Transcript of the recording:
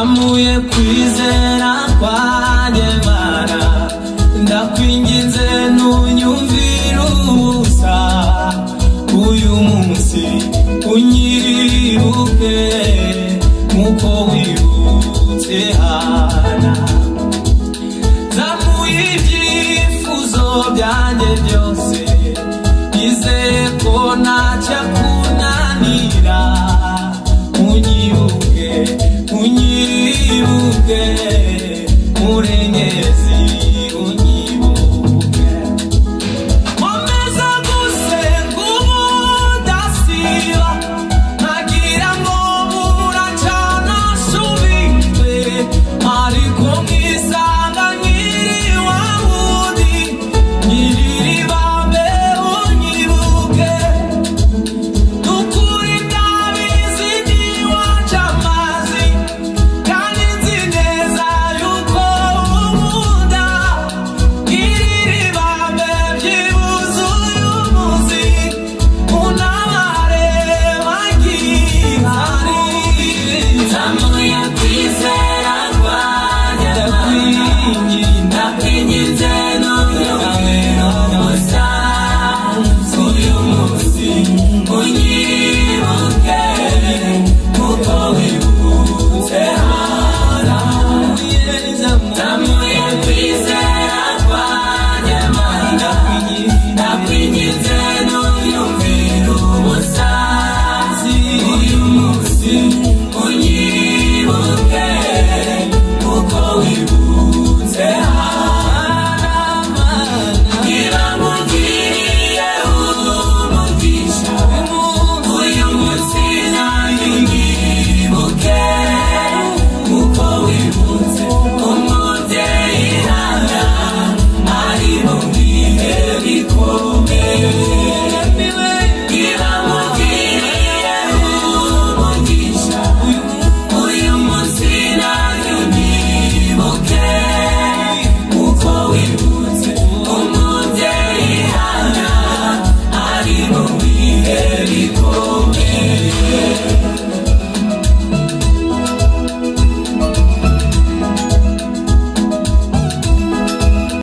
zamuye kwizera kwanjye Mana ndakwinginze ntunyumvire ubusa uyu munsi unyibuke nkuko wibutse Hana zamuye ibyifuzo byanjye byose nizeye ko ntacyakunanira unyibuke murengezi unyibuke nkomeza gusenga ubudasiba nkagira ngo buracyanasubizwe ariko nkisanga nkiri wa wundi nyiriri bambe unyibuke nukuri ndabizi ntiwaca amazi kandi nzi neza yuko unkunda nyiriri bambe byibuze uyu munsi unabare wagihari zamuye kwizera kwanjye ndakwinginze ntunyumvire ubusa uyu munsi unyibuke nkuko wibutse Hana zamuye kwizera kwanjye Mana ndakwinginze ntunyumvire ubusa uyu munsi unyibuke nkuko wibutse Hana niba nkugiriye umugisha uyu munsi nanjye unyibuke nkuko wibutse umubyeyi Hana ari mu bihe bikomeye